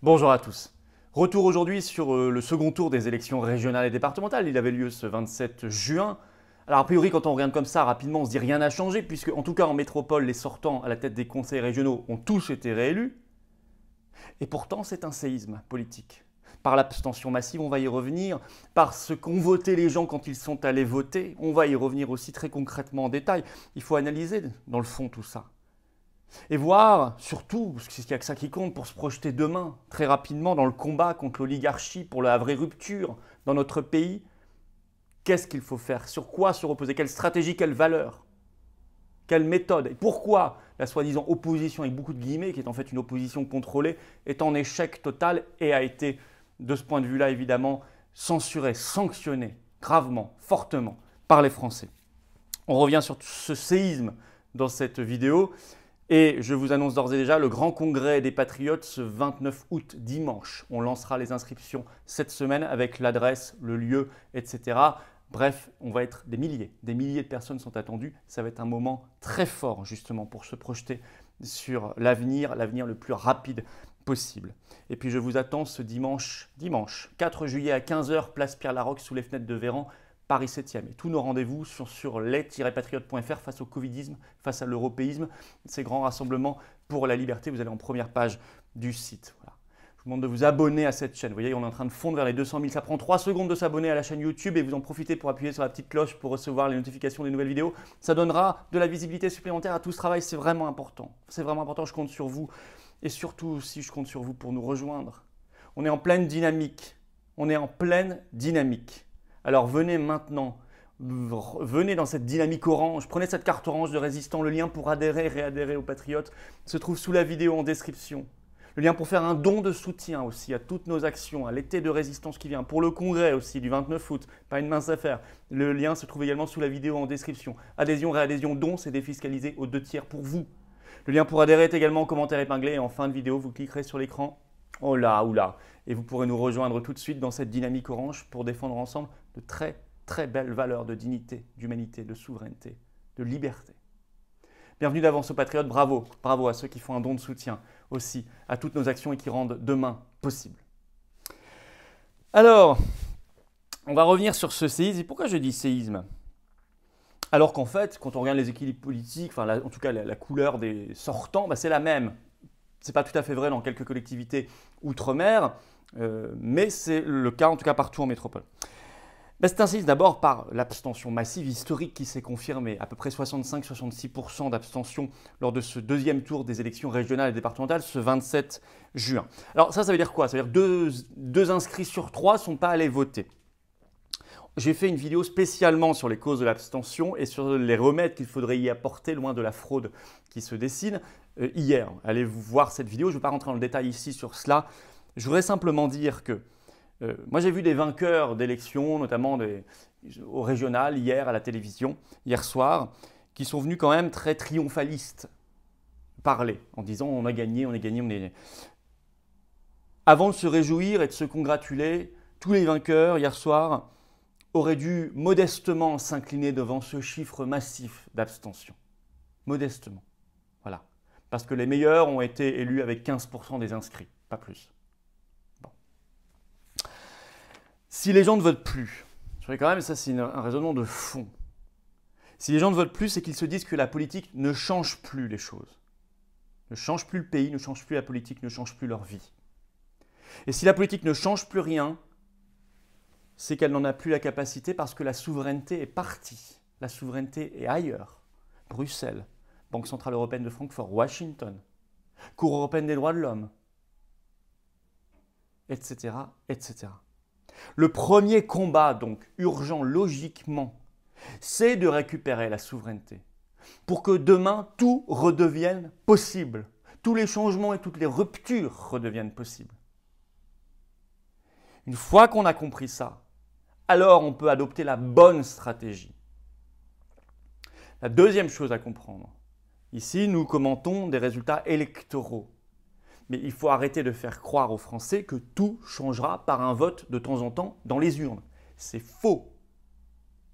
Bonjour à tous. Retour aujourd'hui sur le second tour des élections régionales et départementales. Il avait lieu ce 27 juin. Alors a priori, quand on regarde comme ça rapidement, on se dit rien n'a changé, puisque en tout cas en métropole, les sortants à la tête des conseils régionaux ont tous été réélus. Et pourtant, c'est un séisme politique. Par l'abstention massive, on va y revenir. Par ce qu'ont voté les gens quand ils sont allés voter, on va y revenir aussi très concrètement en détail. Il faut analyser dans le fond tout ça. Et voir, surtout, parce qu'il n'y a que ça qui compte, pour se projeter demain, très rapidement, dans le combat contre l'oligarchie, pour la vraie rupture dans notre pays, qu'est-ce qu'il faut faire? Sur quoi se reposer? Quelle stratégie, quelle valeur? Quelle méthode? Et pourquoi la soi-disant opposition, avec beaucoup de guillemets, qui est en fait une opposition contrôlée, est en échec total et a été, de ce point de vue-là, évidemment, censurée, sanctionnée, gravement, fortement, par les Français. On revient sur ce séisme dans cette vidéo. Et je vous annonce d'ores et déjà le grand congrès des Patriotes ce 29 août, dimanche. On lancera les inscriptions cette semaine avec l'adresse, le lieu, etc. Bref, on va être des milliers de personnes sont attendues. Ça va être un moment très fort justement pour se projeter sur l'avenir le plus rapide possible. Et puis je vous attends ce dimanche 4 juillet à 15 h, place Pierre-Laroque, sous les fenêtres de Véran, Paris 7e. Et tous nos rendez-vous sont sur les-patriotes.fr face au covidisme, face à l'européisme, ces grands rassemblements pour la liberté. Vous allez en première page du site. Voilà. Je vous demande de vous abonner à cette chaîne. Vous voyez, on est en train de fondre vers les 200 000. Ça prend 3 secondes de s'abonner à la chaîne YouTube et vous en profitez pour appuyer sur la petite cloche pour recevoir les notifications des nouvelles vidéos. Ça donnera de la visibilité supplémentaire à tout ce travail. C'est vraiment important. C'est vraiment important. Je compte sur vous. Et surtout aussi, je compte sur vous pour nous rejoindre. On est en pleine dynamique. On est en pleine dynamique. Alors venez maintenant, venez dans cette dynamique orange, prenez cette carte orange de résistant, le lien pour adhérer et réadhérer aux Patriotes se trouve sous la vidéo en description. Le lien pour faire un don de soutien aussi à toutes nos actions, à l'été de résistance qui vient, pour le congrès aussi du 29 août, pas une mince affaire. Le lien se trouve également sous la vidéo en description. Adhésion, réadhésion, don, c'est défiscalisé aux 2/3 pour vous. Le lien pour adhérer est également en commentaire épinglé et en fin de vidéo, vous cliquerez sur l'écran. Oh là, oula. Et vous pourrez nous rejoindre tout de suite dans cette dynamique orange pour défendre ensemble de très belles valeurs de dignité, d'humanité, de souveraineté, de liberté. Bienvenue d'avance aux Patriotes, bravo, bravo à ceux qui font un don de soutien aussi à toutes nos actions et qui rendent demain possible. Alors, on va revenir sur ce séisme. Et pourquoi je dis séisme? Alors qu'en fait, quand on regarde les équilibres politiques, enfin en tout cas la couleur des sortants, c'est la même. Ce n'est pas tout à fait vrai dans quelques collectivités outre-mer, mais c'est le cas en tout cas partout en métropole. C'est un séisme d'abord par l'abstention massive historique qui s'est confirmée, à peu près 65-66% d'abstention lors de ce deuxième tour des élections régionales et départementales ce 27 juin. Alors ça veut dire quoi? Ça veut dire que deux inscrits sur 3 ne sont pas allés voter. J'ai fait une vidéo spécialement sur les causes de l'abstention et sur les remèdes qu'il faudrait y apporter loin de la fraude qui se dessine hier. Allez vous voir cette vidéo, je ne vais pas rentrer dans le détail ici sur cela. Je voudrais simplement dire que moi j'ai vu des vainqueurs d'élections, notamment au régional hier à la télévision, hier soir, qui sont venus quand même très triomphalistes parler en disant on a gagné, on est gagné, on est... Avant de se réjouir et de se congratuler, tous les vainqueurs hier soir auraient dû modestement s'incliner devant ce chiffre massif d'abstention. Modestement. Voilà. Parce que les meilleurs ont été élus avec 15% des inscrits, pas plus. Bon. Si les gens ne votent plus, je dirais quand même, ça c'est un raisonnement de fond. Si les gens ne votent plus, c'est qu'ils se disent que la politique ne change plus les choses. Ne change plus le pays, ne change plus la politique, ne change plus leur vie. Et si la politique ne change plus rien, c'est qu'elle n'en a plus la capacité parce que la souveraineté est partie. La souveraineté est ailleurs. Bruxelles, Banque Centrale Européenne de Francfort, Washington, Cour européenne des droits de l'homme, etc., etc. Le premier combat, donc, urgent logiquement, c'est de récupérer la souveraineté pour que demain, tout redevienne possible. Tous les changements et toutes les ruptures redeviennent possibles. Une fois qu'on a compris ça, alors on peut adopter la bonne stratégie. La deuxième chose à comprendre, ici nous commentons des résultats électoraux. Mais il faut arrêter de faire croire aux Français que tout changera par un vote de temps en temps dans les urnes. C'est faux.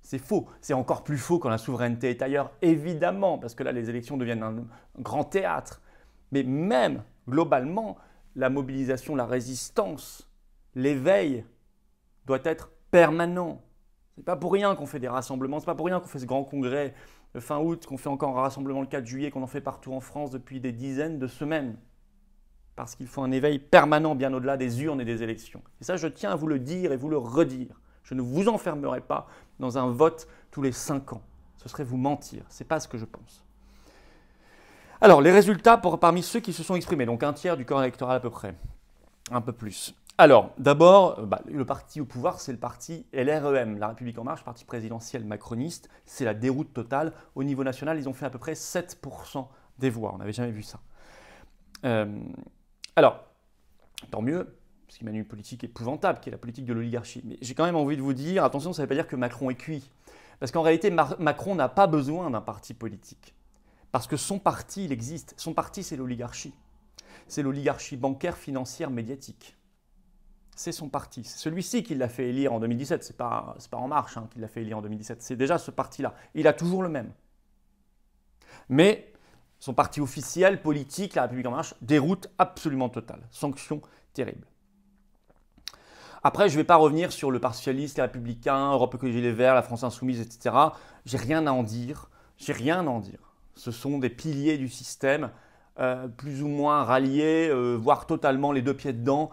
C'est faux. C'est encore plus faux quand la souveraineté est ailleurs, évidemment, parce que là les élections deviennent un grand théâtre. Mais même globalement, la mobilisation, la résistance, l'éveil doit être permanent. C'est pas pour rien qu'on fait des rassemblements, c'est pas pour rien qu'on fait ce grand congrès fin août, qu'on fait encore un rassemblement le 4 juillet, qu'on en fait partout en France depuis des dizaines de semaines. Parce qu'il faut un éveil permanent bien au-delà des urnes et des élections. Et ça, je tiens à vous le dire et vous le redire. Je ne vous enfermerai pas dans un vote tous les 5 ans. Ce serait vous mentir, ce n'est pas ce que je pense. Alors, les résultats parmi ceux qui se sont exprimés, donc un tiers du corps électoral à peu près, un peu plus. Alors, d'abord, le parti au pouvoir, c'est le parti LREM, La République En Marche, parti présidentiel macroniste. C'est la déroute totale. Au niveau national, ils ont fait à peu près 7% des voix. On n'avait jamais vu ça. Alors, tant mieux, parce qu'il mène une politique épouvantable, qui est la politique de l'oligarchie. Mais j'ai quand même envie de vous dire, attention, ça ne veut pas dire que Macron est cuit. Parce qu'en réalité, Macron n'a pas besoin d'un parti politique. Parce que son parti, il existe. Son parti, c'est l'oligarchie. C'est l'oligarchie bancaire, financière, médiatique. C'est son parti. C'est celui-ci qui l'a fait élire en 2017. Ce n'est pas En Marche qui l'a fait élire en 2017. C'est déjà ce parti-là. Il a toujours le même. Mais son parti officiel, politique, La République En Marche, déroute absolument totale. Sanction terrible. Après, je ne vais pas revenir sur le Parti socialiste, les Républicains, Europe Écologie Les Verts, la France Insoumise, etc. J'ai rien à en dire. J'ai rien à en dire. Ce sont des piliers du système, plus ou moins ralliés, voire totalement les deux pieds dedans.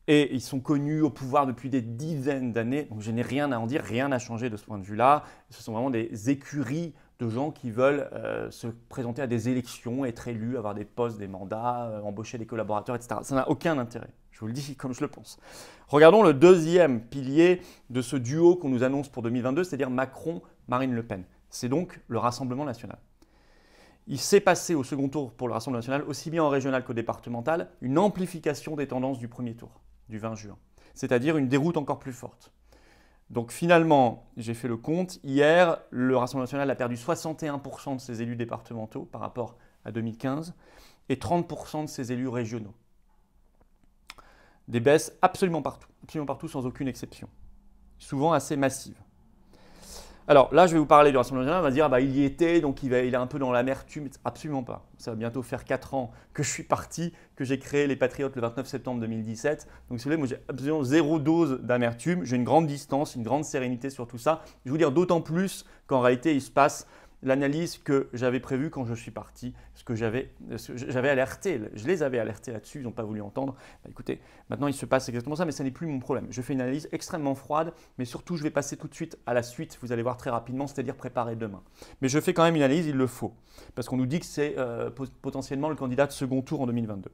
Et ils sont connus au pouvoir depuis des dizaines d'années. Donc je n'ai rien à en dire, rien n'a changé de ce point de vue-là. Ce sont vraiment des écuries de gens qui veulent se présenter à des élections, être élus, avoir des postes, des mandats, embaucher des collaborateurs, etc. Ça n'a aucun intérêt. Je vous le dis comme je le pense. Regardons le deuxième pilier de ce duo qu'on nous annonce pour 2022, c'est-à-dire Macron-Marine Le Pen. C'est donc le Rassemblement national. Il s'est passé au second tour pour le Rassemblement national, aussi bien en régional qu'au départemental, une amplification des tendances du premier tour, du 20 juin. C'est-à-dire une déroute encore plus forte. Donc finalement, j'ai fait le compte. Hier, le Rassemblement national a perdu 61% de ses élus départementaux par rapport à 2015 et 30% de ses élus régionaux. Des baisses absolument partout sans aucune exception. Souvent assez massives. Alors là, je vais vous parler du Rassemblement national, on va dire il y était, donc il est un peu dans l'amertume. Absolument pas. Ça va bientôt faire 4 ans que je suis parti, que j'ai créé les Patriotes le 29 septembre 2017. Donc si vous voulez, moi j'ai absolument zéro dose d'amertume. J'ai une grande distance, une grande sérénité sur tout ça. Je vais vous dire d'autant plus qu'en réalité, il se passe l'analyse que j'avais prévue quand je suis parti, ce que j'avais alerté, je les avais alertés là-dessus, ils n'ont pas voulu entendre. Écoutez, maintenant il se passe exactement ça, mais ça n'est plus mon problème. Je fais une analyse extrêmement froide, mais surtout je vais passer tout de suite à la suite, vous allez voir très rapidement, c'est-à-dire préparer demain. Mais je fais quand même une analyse, il le faut, parce qu'on nous dit que c'est potentiellement le candidat de second tour en 2022.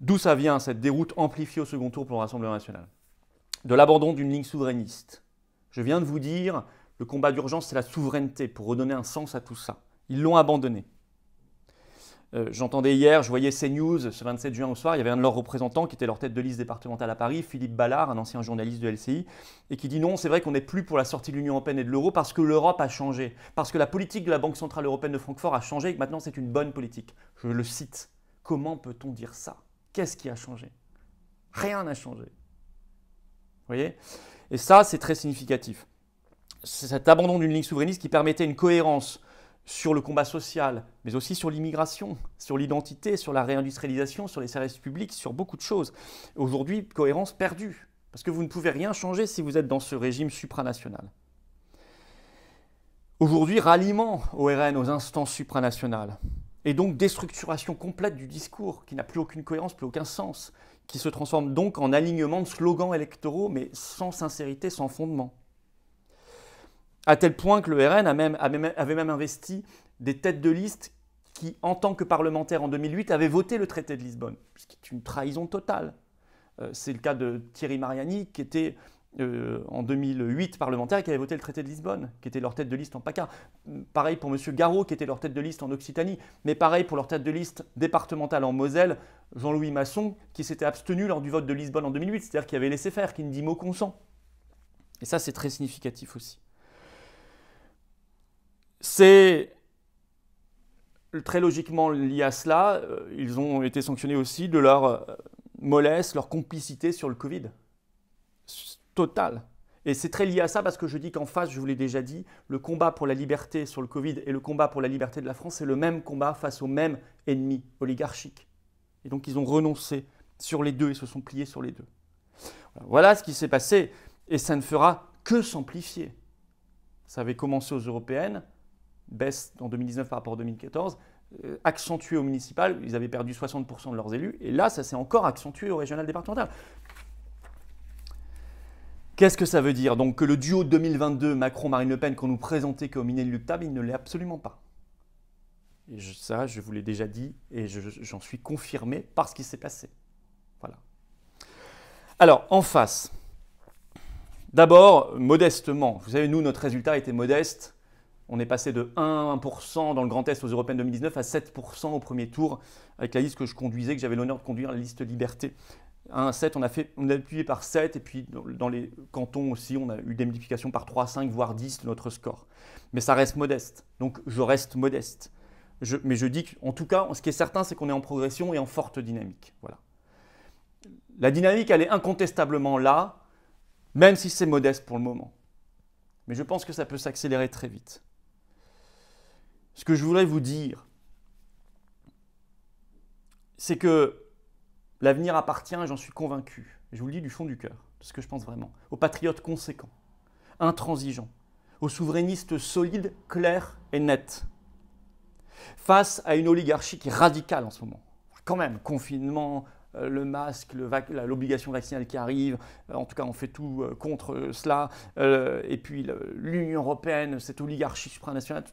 D'où ça vient cette déroute amplifiée au second tour pour le Rassemblement national? De l'abandon d'une ligne souverainiste. Je viens de vous dire, le combat d'urgence, c'est la souveraineté, pour redonner un sens à tout ça. Ils l'ont abandonné. J'entendais hier, je voyais CNews, ce 27 juin au soir, il y avait un de leurs représentants qui était leur tête de liste départementale à Paris, Philippe Ballard, un ancien journaliste de LCI, et qui dit non, c'est vrai qu'on n'est plus pour la sortie de l'Union européenne et de l'euro parce que l'Europe a changé, parce que la politique de la Banque centrale européenne de Francfort a changé et que maintenant c'est une bonne politique. Je le cite. Comment peut-on dire ça? Qu'est-ce qui a changé? Rien n'a changé. Vous voyez? Et ça, c'est très significatif. C'est cet abandon d'une ligne souverainiste qui permettait une cohérence sur le combat social, mais aussi sur l'immigration, sur l'identité, sur la réindustrialisation, sur les services publics, sur beaucoup de choses. Aujourd'hui, cohérence perdue, parce que vous ne pouvez rien changer si vous êtes dans ce régime supranational. Aujourd'hui, ralliement au RN, aux instances supranationales, et donc déstructuration complète du discours, qui n'a plus aucune cohérence, plus aucun sens, qui se transforme donc en alignement de slogans électoraux, mais sans sincérité, sans fondement. À tel point que le RN avait même investi des têtes de liste qui, en tant que parlementaires en 2008, avaient voté le traité de Lisbonne, ce qui est une trahison totale. C'est le cas de Thierry Mariani, qui était en 2008 parlementaire et qui avait voté le traité de Lisbonne, qui était leur tête de liste en PACA. Pareil pour M. Garot, qui était leur tête de liste en Occitanie, mais pareil pour leur tête de liste départementale en Moselle, Jean-Louis Masson, qui s'était abstenu lors du vote de Lisbonne en 2008, c'est-à-dire qui avait laissé faire, qui ne dit mot consent. Et ça, c'est très significatif aussi. C'est très logiquement lié à cela. Ils ont été sanctionnés aussi de leur mollesse, leur complicité sur le Covid. Total. Et c'est très lié à ça parce que je dis qu'en face, je vous l'ai déjà dit, le combat pour la liberté sur le Covid et le combat pour la liberté de la France, c'est le même combat face au même ennemi oligarchique. Et donc, ils ont renoncé sur les deux, ils se sont pliés sur les deux. Voilà ce qui s'est passé et ça ne fera que s'amplifier. Ça avait commencé aux européennes, baisse en 2019 par rapport à 2014, accentué au municipal, ils avaient perdu 60% de leurs élus, et là, ça s'est encore accentué au régional départemental. Qu'est-ce que ça veut dire? Donc que le duo 2022 Macron-Marine Le Pen qu'on nous présentait comme inéluctable, il ne l'est absolument pas. Et ça, je vous l'ai déjà dit, et j'en suis confirmé par ce qui s'est passé. Voilà. Alors, en face, d'abord, modestement, vous savez, nous, notre résultat était modeste. On est passé de 1% dans le Grand Est aux Européennes 2019 à 7% au premier tour, avec la liste que je conduisais, que j'avais l'honneur de conduire, la liste Liberté. 1,7, on a multiplié par 7, et puis dans les cantons aussi, on a eu des multiplications par 3, 5, voire 10 de notre score. Mais ça reste modeste, donc je reste modeste. Mais je dis qu'en tout cas, ce qui est certain, c'est qu'on est en progression et en forte dynamique. Voilà. La dynamique, elle est incontestablement là, même si c'est modeste pour le moment. Mais je pense que ça peut s'accélérer très vite. Ce que je voudrais vous dire, c'est que l'avenir appartient, j'en suis convaincu, et je vous le dis du fond du cœur, de ce que je pense vraiment, aux patriotes conséquents, intransigeants, aux souverainistes solides, clairs et nets, face à une oligarchie qui est radicale en ce moment. Quand même, confinement, le masque, l'obligation vaccinale qui arrive, en tout cas on fait tout contre cela, et puis l'Union européenne, cette oligarchie supranationale,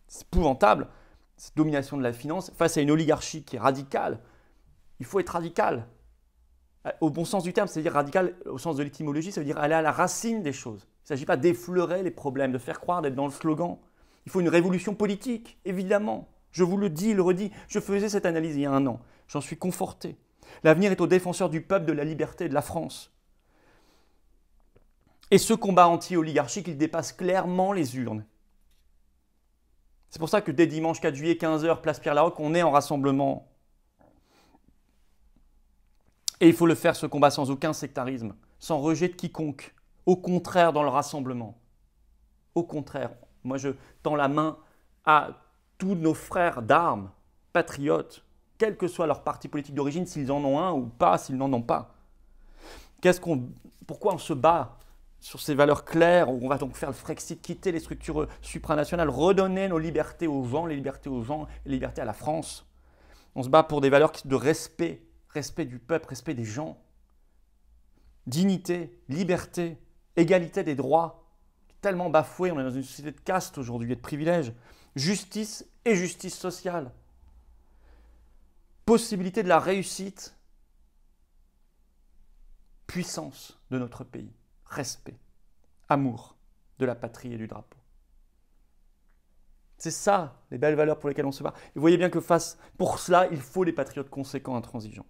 c'est épouvantable, cette domination de la finance, face à une oligarchie qui est radicale. Il faut être radical, au bon sens du terme, c'est-à-dire radical au sens de l'étymologie, ça veut dire aller à la racine des choses. Il ne s'agit pas d'effleurer les problèmes, de faire croire, d'être dans le slogan. Il faut une révolution politique, évidemment. Je vous le dis, le redis, je faisais cette analyse il y a 1 an, j'en suis conforté. L'avenir est aux défenseurs du peuple, de la liberté et de la France. Et ce combat anti-oligarchique, il dépasse clairement les urnes. C'est pour ça que dès dimanche 4 juillet, 15h, place Pierre-Laroque, on est en rassemblement. Et il faut le faire, ce combat, sans aucun sectarisme, sans rejet de quiconque. Au contraire, dans le rassemblement. Au contraire, moi je tends la main à tous nos frères d'armes, patriotes, quel que soit leur parti politique d'origine, s'ils en ont un ou pas, s'ils n'en ont pas. Pourquoi on se bat sur ces valeurs claires, où on va donc faire le Frexit, quitter les structures supranationales, redonner nos libertés aux gens, les libertés aux gens, les libertés à la France. On se bat pour des valeurs de respect, respect du peuple, respect des gens, dignité, liberté, égalité des droits, tellement bafoué, on est dans une société de caste aujourd'hui et de privilèges, justice et justice sociale, possibilité de la réussite, puissance de notre pays, respect, amour de la patrie et du drapeau. C'est ça, les belles valeurs pour lesquelles on se bat. Et vous voyez bien que pour cela, il faut les patriotes conséquents, intransigeants.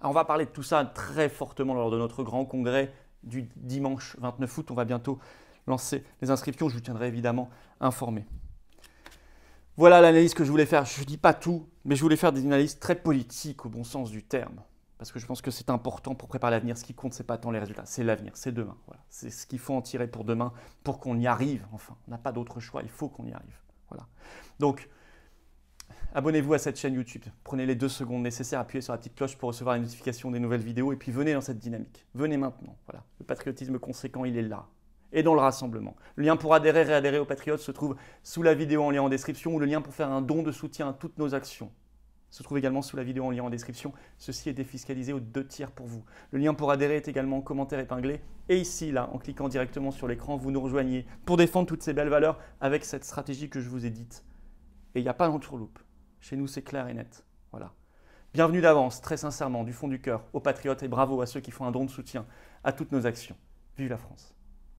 Alors on va parler de tout ça très fortement lors de notre grand congrès du dimanche 29 août. On va bientôt lancer les inscriptions, je vous tiendrai évidemment informé. Voilà l'analyse que je voulais faire. Je ne dis pas tout, mais je voulais faire des analyses très politiques au bon sens du terme. Parce que je pense que c'est important pour préparer l'avenir. Ce qui compte, ce n'est pas tant les résultats, c'est l'avenir, c'est demain. Voilà. C'est ce qu'il faut en tirer pour demain, pour qu'on y arrive enfin. On n'a pas d'autre choix, il faut qu'on y arrive. Voilà. Donc, abonnez-vous à cette chaîne YouTube. Prenez les 2 secondes nécessaires, appuyez sur la petite cloche pour recevoir les notifications des nouvelles vidéos et puis venez dans cette dynamique. Venez maintenant. Voilà. Le patriotisme conséquent, il est là. Et dans le rassemblement. Le lien pour adhérer et réadhérer aux Patriotes se trouve sous la vidéo en lien en description ou le lien pour faire un don de soutien à toutes nos actions se trouve également sous la vidéo en lien en description. Ceci est défiscalisé aux 2 tiers pour vous. Le lien pour adhérer est également en commentaire épinglé. Et ici, là, en cliquant directement sur l'écran, vous nous rejoignez pour défendre toutes ces belles valeurs avec cette stratégie que je vous ai dite. Et il n'y a pas d'entourloupe. Chez nous, c'est clair et net. Voilà. Bienvenue d'avance, très sincèrement, du fond du cœur, aux Patriotes et bravo à ceux qui font un don de soutien à toutes nos actions. Vive la France!